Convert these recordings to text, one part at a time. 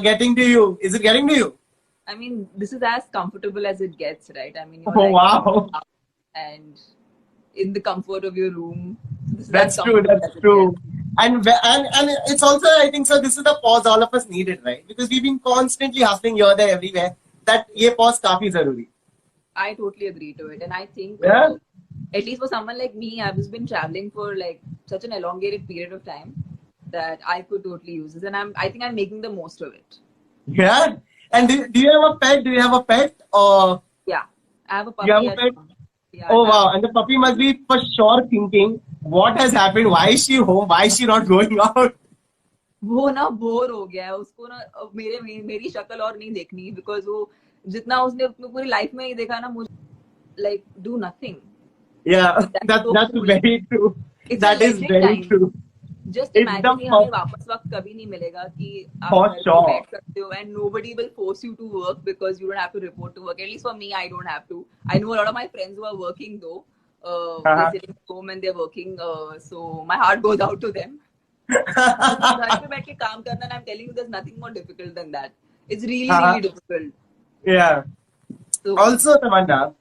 getting to you? Is it getting to you? I mean, this is as comfortable as it gets, right? I mean, you're Oh, like wow. and in the comfort of your room. This is That's as true. comfortable That's as it true. gets. And it's also, I think so, this is the pause all of us needed, right? Because we've been constantly hustling here, there, everywhere. That ye pause काफी जरूरी. I totally agree to it, and I think Yeah. at least for someone like me, I've just been traveling for like such an elongated period of time that I could totally use this, and I think I'm making the most of it. Yeah. And do you have a pet? Do you have a pet? Or Yeah, I have a you have puppy a at pet? home. Yeah, Oh, I have. wow. And the puppy must be for sure thinking, what has happened? Why is she home? Why is she not going out? वो ना bore हो गया है उसको ना मेरी शक्ल और नहीं देखनी बिकॉज वो जितना उसने अपनी पूरी लाइफ में ही देखा ना मुझे like do nothing. Yeah, That's so that's cool. very true. It's a That is legend very time. true. Just It's imagine the कि हमें वापस वक्त कभी नहीं मिलेगा कि आप for घर पे sure. बैठ सकते हो and nobody will force you to work because you don't have to report to work. At least for me, I don't have to. I know a lot of my friends who are working though. They're sitting at home and they're working. So my heart goes out to them. घर पे बैठ के काम करना, and I'm telling you, there's nothing more difficult than that. It's really difficult. Yeah. So Also, Tamanna,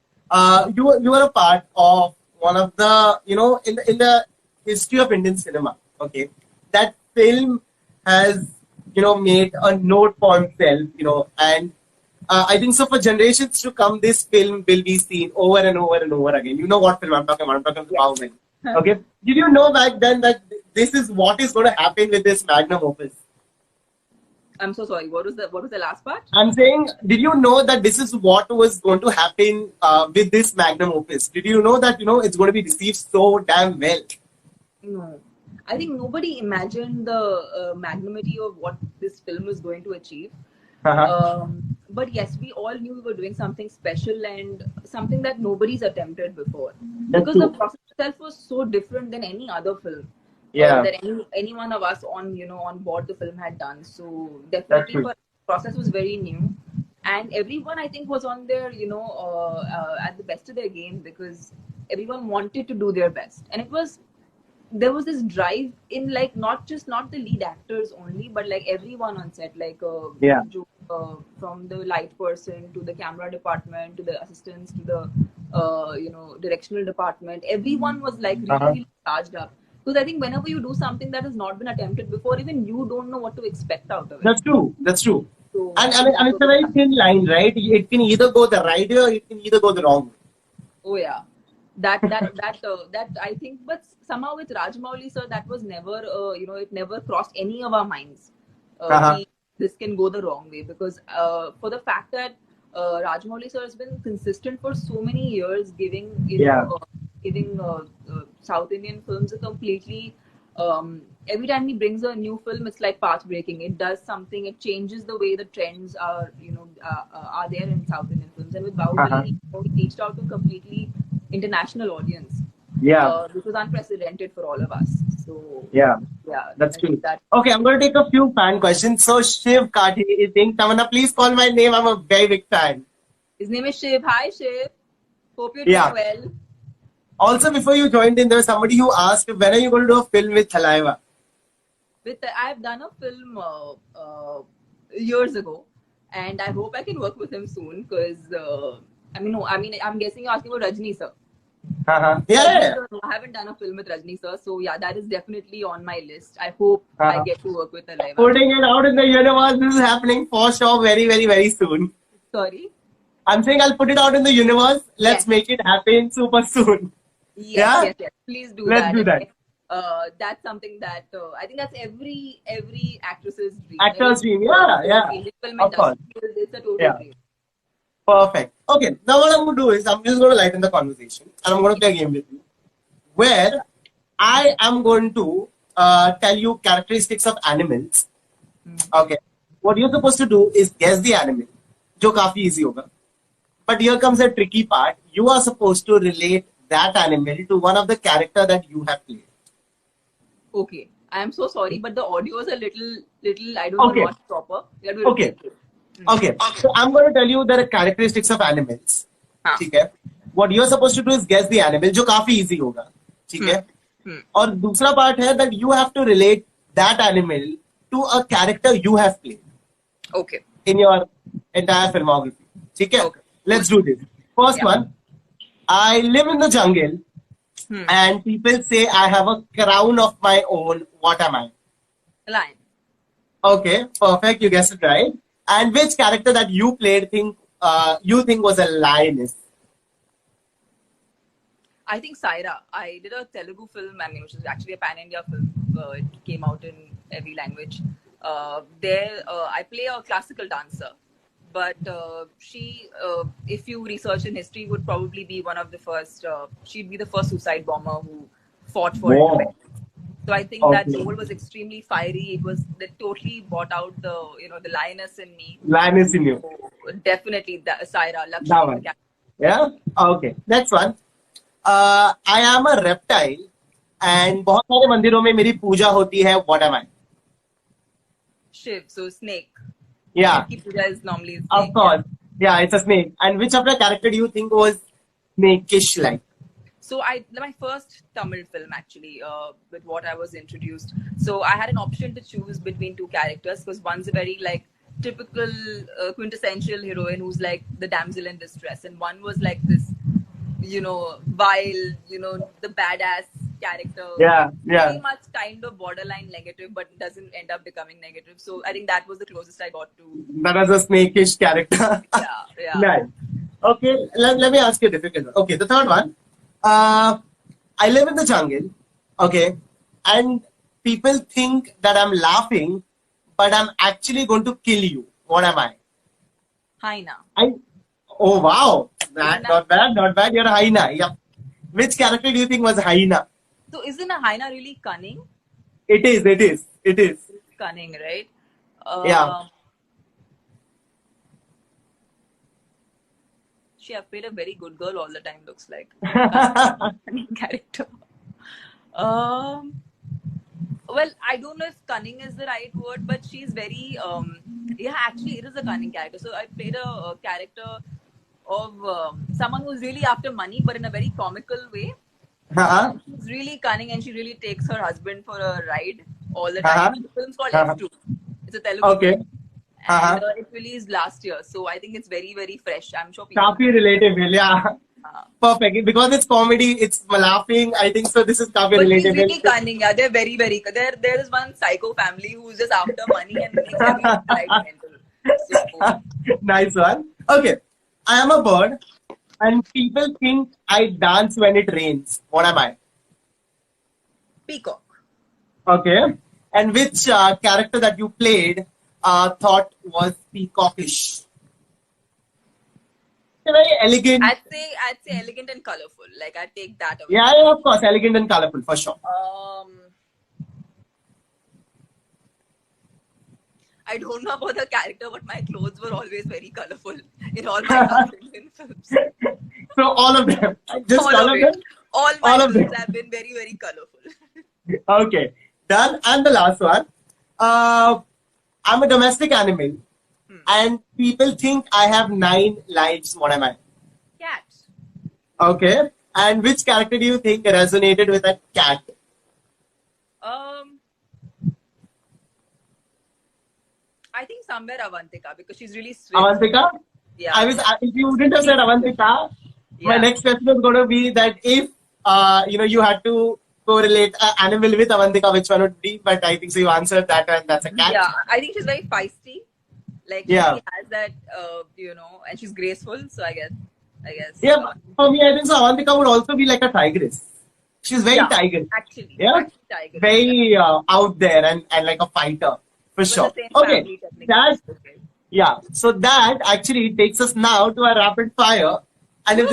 you are a part of one of the in the history of Indian cinema. Okay, that film has made a note for itself. And I think so for generations to come, this film will be seen over and over and over again. You know what film I'm talking about? I'm talking about Wow Man. Okay, did you know back then that this is what is going to happen with this magnum opus? I'm so sorry. What was the last part? I'm saying, did you know that this is what was going to happen with this magnum opus? Did you know that it's going to be received so damn well? No, I think nobody imagined the magnanimity of what this film was going to achieve. But yes, we all knew we were doing something special and something that nobody's attempted before. Because the process itself was so different than any other film. That any one of us on board the film had done. So definitely the process was very new. And everyone, I think, was on their, at the best of their game because everyone wanted to do their best. And there was this drive in like not the lead actors only, but like everyone on set, like from the light person to the camera department to the assistants to the directional department. Everyone was like really charged up. Because I think whenever you do something that has not been attempted before, even you don't know what to expect out of it. That's true. So, and it's a very thin line, right? It can either go the right way or it can either go the wrong way. Oh yeah. That I think, but somehow with Rajamouli sir, that was never, it never crossed any of our minds. This can go the wrong way because for the fact that Rajamouli sir has been consistent for so many years, giving South Indian films a completely. Every time he brings a new film, it's like path breaking. It does something. It changes the way the trends are, are there in South Indian films. And with Bahubali, he reached out to a completely international audience. Which was unprecedented for all of us. So that's true. Okay, I'm going to take a few fan questions. So Shiv Kathi is saying, Tamanna, please call my name. I'm a very big fan. His name is Shiv. Hi Shiv. Hope you're doing well. Also, before you joined in, there was somebody who asked, when are you going to do a film with Thalaiva? I've done a film years ago, and I hope I can work with him soon. Because I'm guessing you're asking about Rajni sir. Yeah. I haven't done a film with Rajni sir, so yeah, that is definitely on my list. I hope I get to work with Thalaiva. Putting it out in the universe, this is happening for sure, very, very, very soon. Sorry. I'm saying I'll put it out in the universe. Let's make it happen super soon. Yes. Please do that. Let's do that. That's something that I think that's every actress's dream. Actor's dream, yeah. Of course. It's a total dream. Perfect. Okay, now what I'm going to do is I'm just going to lighten the conversation and I'm going to play a game with you where I am going to tell you characteristics of animals. Okay. What you're supposed to do is guess the animal, जो काफी easy होगा. But here comes a tricky part. You are supposed to relate that animal to one of the character that you have played. Okay. I am so sorry, but the audio is a little I don't know what's proper. Okay. So I'm going to tell you the characteristics of animals. Okay. What you're supposed to do is guess the animal, जो काफी easy होगा. ठीक है. और दूसरा part है that you have to relate that animal to a character you have played Okay. in your entire filmography. Okay? Okay. Let's do this. First Yeah. one. I live in the jungle and people say I have a crown of my own. What am I? Lion. Okay, perfect. You guessed it right. And which character that you played you think was a lioness? I think Saira. I did a Telugu film, I mean, which is actually a pan-India film. It came out in every language. I play a classical dancer, but if you research in history, would probably be one of the first. She'd be the first suicide bomber who fought for independence. So I think that role was extremely fiery. They totally brought out the lioness in me. Lioness in you. So definitely, Saira, Lakshmi. That one. Yeah. Okay. Next one. I am a reptile, and बहुत सारे मंदिरों में मेरी पूजा होती है. What am I? Shiv, so snake. Yeah. Puja is normally snake. Of course. Yeah, it's a snake. And which of the character do you think was snake-ish like? So my first Tamil film actually, with what I was introduced. So I had an option to choose between two characters because one's a very like typical quintessential heroine who's like the damsel in distress, and one was like this, vile, the badass character. Yeah. Very much kind of borderline negative, but doesn't end up becoming negative. So I think that was the closest I got to. That was a snake-ish character. Yeah. Nice. Okay, let me ask you a difficult one. Okay, the third one. I live in the jungle, okay, and people think that I'm laughing, but I'm actually going to kill you. What am I? Hyena. Oh wow, not bad. You're a hyena. Yep. Which character do you think was hyena? So isn't a hyena really cunning? It is. It's cunning, right? Yeah. She have played a very good girl all the time, looks like. Character. Well, I don't know if cunning is the right word, but she's very, actually it is a cunning character. So I played a character of someone who's really after money, but in a very comical way. She's really cunning and she really takes her husband for a ride all the time. The film's called F2. It's a Telugu film. And it released last year, so I think it's very, very fresh. I'm sure people. Kafi relatable, yeah. Perfect. Because it's comedy, it's laughing. I think so. This is Kafi relatable. But really cunning. Yeah, they're very, very. There is one psycho family who's just after money and makes everyone like mental. So, nice one. Okay, I am a bird, and people think I dance when it rains. What am I? Peacock. Okay, and which character that you played thought was peacockish? Very elegant. I'd say elegant and colorful. Like I'd take that away. Yeah, of course, elegant and colorful for sure. I don't know about the character, but my clothes were always very colorful in all my Indian films. So all of them, just all of them. All my films have been very, very colorful. Okay, done. And the last one. I'm a domestic animal, and people think I have 9 lives. What am I? Cat. Okay. And which character do you think resonated with a cat? I think somewhere Avantika, because she's really sweet. Avantika? Yeah. If you wouldn't have said Avantika, my next question was going to be that if you had to correlate an animal with Avantika, which one would be? But I think so you answered that, and that's a cat. Yeah, I think she's very feisty. Like she has that, and she's graceful. So I guess. Yeah, for me, I think so. Avantika would also be like a tigress. She's very tiger. Actually, tiger. Very out there and like a fighter for sure. Okay, so that actually takes us now to a rapid fire. And if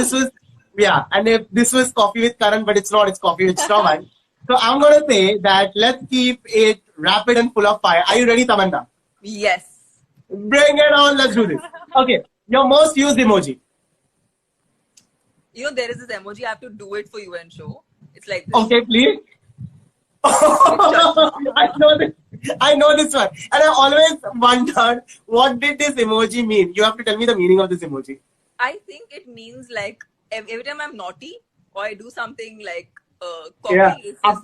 this was coffee with Karan, but it's not, it's coffee with Shravan. So I'm going to say that let's keep it rapid and full of fire. Are you ready, Tamanna? Yes. Bring it on, let's do this. Okay, your most used emoji. There is this emoji, I have to do it for you and show. It's like this. Okay, please. I know this one. And I always wondered, what did this emoji mean? You have to tell me the meaning of this emoji. I think it means like every time I'm naughty or I do something like up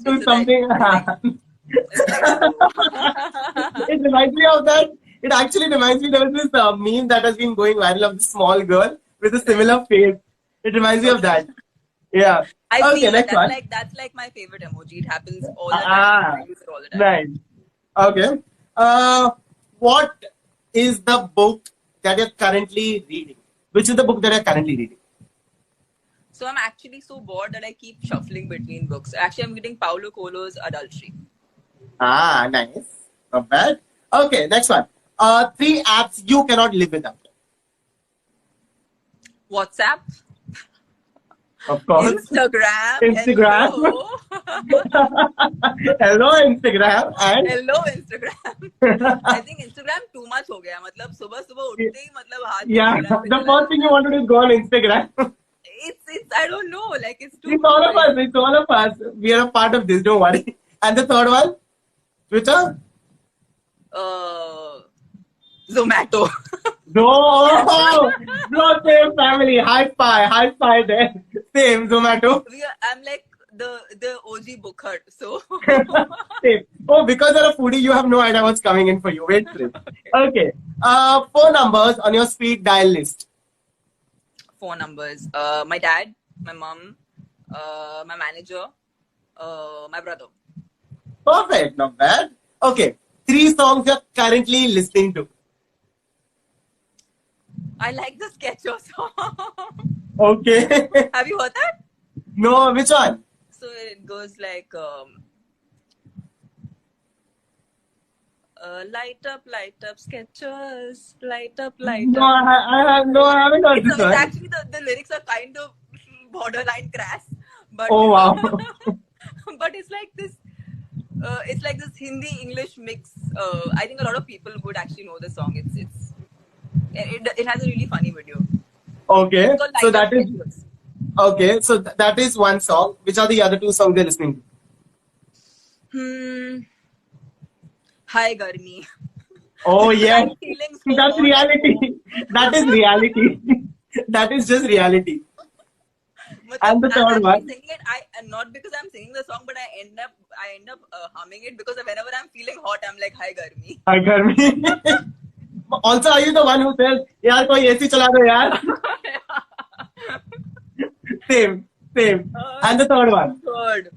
to something. It's like so. It reminds me of that. It actually reminds me, there was this meme that has been going viral of this small girl with a similar face. It reminds me of that. Yeah. I Okay, feel that next one. that's like my favorite emoji. It happens all the time. Ah, I use it all the time. nice. Okay. What is the book that you're currently reading? Which is the book that you're currently reading? So I'm actually so bored that I keep shuffling between books. Actually, I'm reading Paulo Coelho's Adultery. Ah, nice. Not bad. Okay, next one. Three apps you cannot live without. WhatsApp, Of course. Instagram, Instagram. hello, Hello, Instagram. And hello Instagram. I think Instagram too much हो गया. मतलब सुबह सुबह उठते ही मतलब हाथ में yeah, Instagram पे the चला first thing you जाता है. want to do is go on Instagram. It's I don't know, like it's too It's all of like, us. It's all of us. We are a part of this. Don't worry. And the third one, Twitter. Zomato. No, no, same family. High five there. Same Zomato. I'm like the OG book hut. So Same. Oh, because you're a foodie, you have no idea what's coming in for you. Wait for it. Okay. Four numbers on your speed dial list. phone numbers. My dad, my mom, my manager, my brother. Perfect. Not bad. Okay. Three songs you're currently listening to. I like the Sketcher song. Okay. Have you heard that? No, which one? So it goes like light up, Skechers, light up, light No, up. I haven't heard this It's one. actually the lyrics are kind of borderline crass, but Oh wow. but it's like this. It's like this Hindi English mix. I think a lot of people would actually know the song. It has a really funny video. Okay. It's called So Light Up that is Skechers. okay. So that is one song. Which are the other two songs you're listening Hmm. Hi Garmi. Oh yes. I'm feeling so That's hot. reality. That is reality. That is just reality. And the I'm third actually one. singing it. Not because I'm singing the song, but I end up humming it because whenever I'm feeling hot, I'm like, "Hi, Garmi." Hi, Garmi. Also, are you the one who says, "यार कोई AC चला दो यार"? Same. And the third one. Third.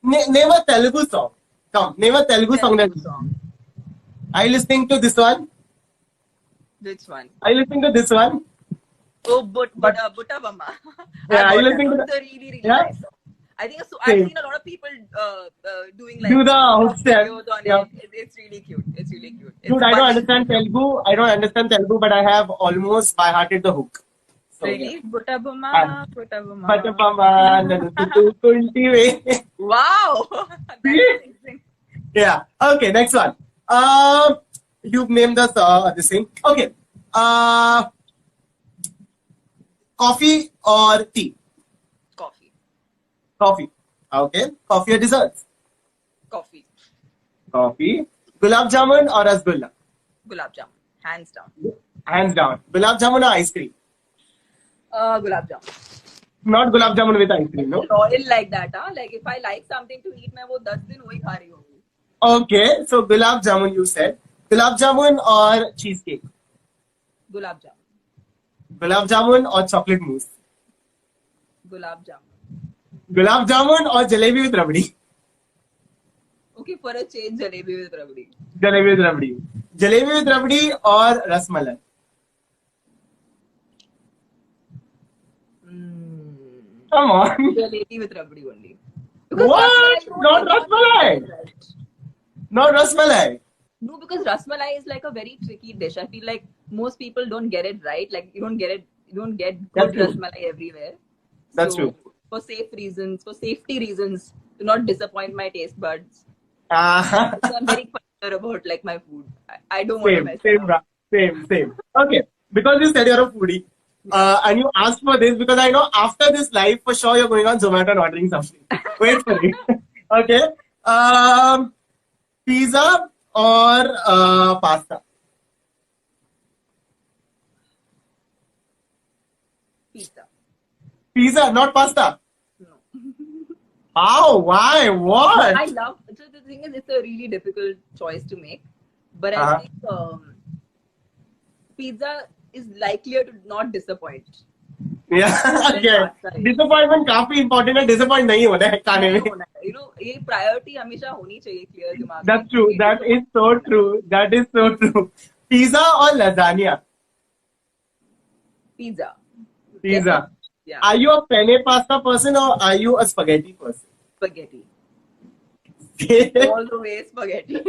Name a Telugu song. Come, name a Telugu song. Are you listening to this one? Which one? Are you listening to this one? Oh, Butta Bamma. Yeah, are you listening to the really yeah? nice song. I think so. I've seen a lot of people doing like do the hook step. videos on Yeah. it. It's really cute. It's really cute. Dude, I don't understand Telugu, but I have almost by hearted the hook. So, really? yeah. Butta Bamma. Wow. That's amazing. Yeah. Okay, next one. You've named us this thing. Okay. Coffee or tea? Coffee. Coffee. Okay. Coffee or desserts? Coffee. Coffee. Gulab jamun or rasgulla? Gulab jamun. Hands down. Hands down. Gulab jamun or ice cream? Gulab jamun. Not gulab jamun with ice cream, no? Royal like that, huh? Like if I like something to eat, मैं वो 10 दिन वही खा रही होंगी. Okay, so gulab jamun you said. Gulab jamun or cheesecake? Gulab jamun. Gulab jamun or chocolate mousse? Gulab jamun. Gulab jamun or jalebi with rabdi? Okay, for a change, jalebi with rabdi. Jalebi with rabdi. Jalebi with rabdi or rasmalai? Come on. Jalebi with rabdi only. What? Not rasmalai. Not rasmalai. No, because rasmalai is like a very tricky dish. I feel like most people don't get it right. Like you don't get good rasmalai everywhere. That's so, true. For safety reasons, to not disappoint my taste buds. So I'm very particular about like my food. I don't want to mess it up. Same. Okay, because you said you're a foodie, and you asked for this because I know after this live for sure you're going on Zomato and ordering something. Wait for it. Okay. Pizza or pasta? Pizza. Pizza, not pasta. No. How? Why? What? I love. So the thing is, it's a really difficult choice to make, but I Uh-huh. think pizza is likelier to not disappoint Yeah. than Again, pasta is. disappointment काफी important है. Disappoint नहीं होना है खाने नहीं में. होना है, ये प्रायोरिटी हमेशा होनी चाहिए क्लियर दिमाग में. That's true. ये That is disappoint so नहीं होना है. true. That is so true. Pizza or lasagna? Pizza. Pizza. Yeah. Are you a penne pasta person or are you a spaghetti person? Spaghetti. Same. All the way spaghetti.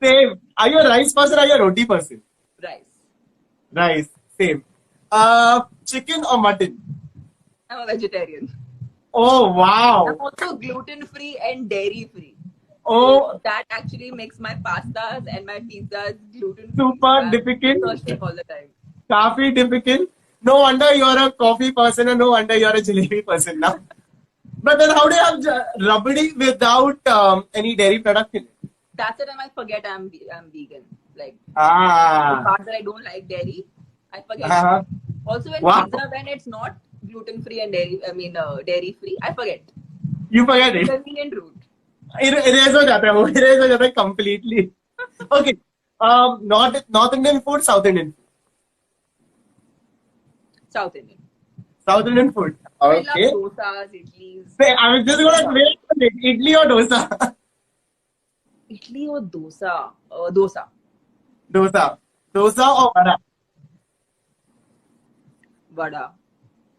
Same. Are you a rice person or are you a roti person? Rice. Rice. Same. Chicken or mutton? I'm a vegetarian. Oh wow. I'm also gluten free and dairy free. Oh, That actually makes my pastas and my pizzas gluten free. super difficult. Thirsty all the time. Coffee difficult. No wonder you're a coffee person and no wonder you're a jalebi person now. But then how do you have rabdi without any dairy product in it? That's it. I might forget I'm vegan. Like the Ah. part that I don't like dairy, I forget. Uh-huh. Also, Wow. when it's not gluten free and dairy free, I forget. You forget it. Convenient route. Erase हो जाता है वो. Erase हो जाता है completely. Okay. North Indian food, South Indian food. South Indian. South Indian food. I Okay. love dosas, idlis. Say, I was just gonna say idli or dosa. Idli or dosa? Dosa. Dosa. Dosa or vada. Vada.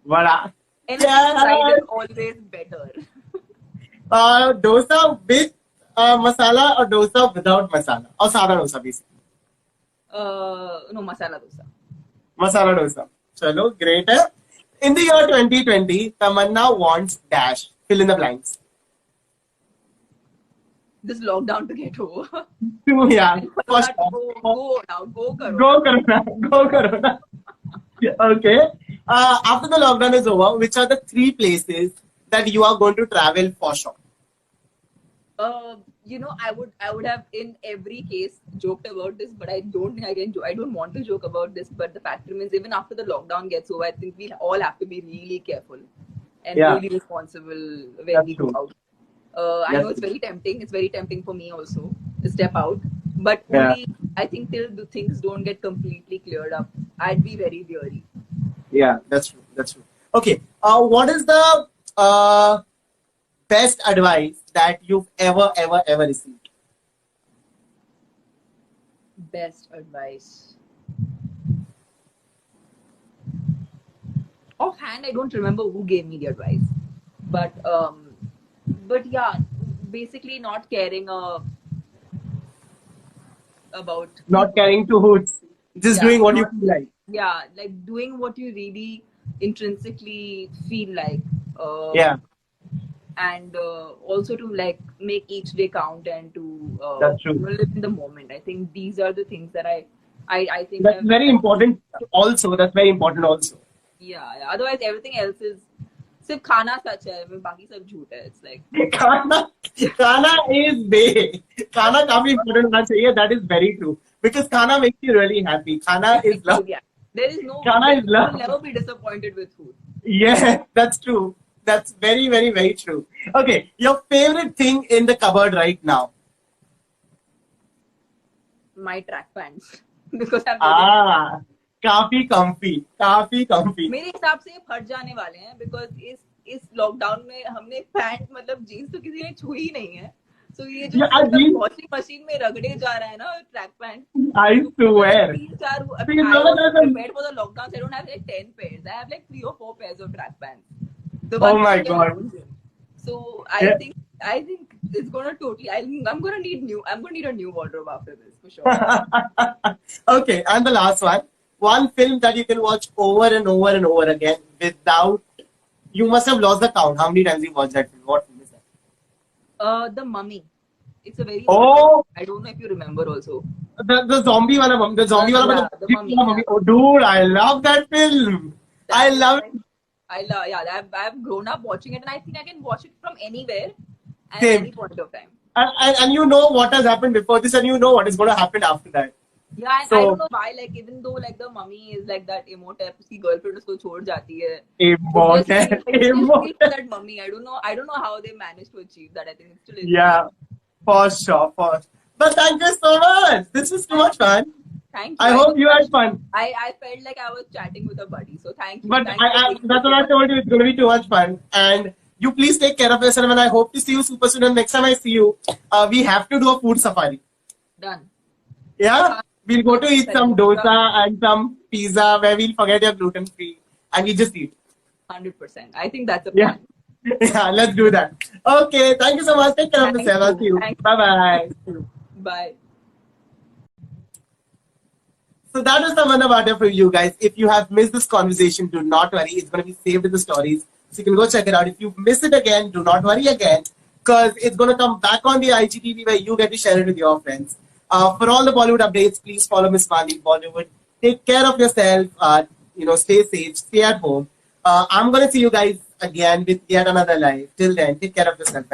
Vada. Anything fried is always better. Dosa with masala or dosa without masala or sada dosa basically. No, masala dosa. Masala dosa. Chalo, great. Hai. In the year 2020, Tamanna wants dash. Fill in the blanks. This lockdown to get over. Yeah. First, Go now. Go karo. go Corona. Go Corona. Okay. After the lockdown is over, which are the 3 places that you are going to travel for sure? I would have in every case joked about this, but I don't think I don't want to joke about this. But the fact remains, even after the lockdown gets over, I think we all have to be really careful and Yeah. really responsible when That's we go true. out. I know it's very tempting. It's very tempting for me also to step out, but Yeah. only I think till the things don't get completely cleared up, I'd be very wary. Yeah, that's true. That's true. Okay. What is the best advice that you've ever received? Best advice. Offhand, I don't remember who gave me the advice, but yeah, basically not caring about Not caring to hoots, just Yeah, doing what you not- feel like. yeah, like doing what you really intrinsically feel like. Yeah, And also to like make each day count and to That's true. live in the moment. I think these are the things that I think that's very important. Also, that's very important. Also, Yeah. Otherwise, everything else is सिर्फ खाना सच है, बाकी सब झूठ है. It's like खाना is big. खाना काफी important होना चाहिए. That is very true because खाना makes you really happy. खाना is love. Yeah. There is no. Khana is You love. will never be disappointed with food. Yeah, that's true. That's very, very, very true. Okay, your favorite thing in the cupboard right now? My track pants because I'm काफी comfy, काफी comfy. मेरे हिसाब से ये फट जाने वाले हैं बिकॉज इस लॉकडाउन में हमने पैंट मतलब जीन्स तो किसी ने छुई नहीं है. सो ये जो वॉशिंग मशीन में रगड़े जा रहा है ना track pant. I swear. 3-4 See, no, no, no. prepared for the lockdown. So I don't have like 10 pairs. I have like 3 or 4 pairs of track pants. The Oh ones my that God. I own. So Yeah. I think it's gonna totally. I'm gonna need a new wardrobe after this for sure. Okay, and the last one. One film that you can watch over and over and over again without. You must have lost the count. How many times you watched that film? What film is that? The Mummy. It's a very. Oh, I don't know if you remember also. the zombie wala mummy. The zombie wala Yeah, the mummy, yeah. Oh, dude, I love that film. I love it. I've grown up watching it, and I think I can watch it from anywhere at Same. any point of time. And you know what has happened before this, and you know what is going to happen after that. Yeah, and I don't know why, like, even though like the mummy is like that Imhotep, उसकी girlfriend उसको छोड़ जाती है. Imhotep. It still feels that mummy. I don't know how they managed to achieve that. I think it's still Yeah, for sure, for sure. But thank you so much. This was too much fun. Thank you. I hope you had fun. I felt like I was chatting with a buddy. So thank you. But Thank you that's what I told you. It's going to be too much fun. And you please take care of yourself. And I hope to see you super soon. And next time I see you, we have to do a food safari. Done. Yeah? We'll go to eat some dosa and some pizza where we'll forget your gluten free. And we just eat. 100%. I think that's a plan. Yeah, let's do that. Okay. Thank you so much. Take care of yourself. I'll see you. Bye-bye. Bye. So that was Tamanna Bhatia for you guys. If you have missed this conversation, do not worry. It's going to be saved in the stories. So you can go check it out. If you miss it again, do not worry again. Because it's going to come back on the IGTV where you get to share it with your friends. For all the Bollywood updates, please follow Miss Mali Bollywood. Take care of yourself. Stay safe. Stay at home. I'm going to see you guys again with yet another live. Till then, take care of yourself.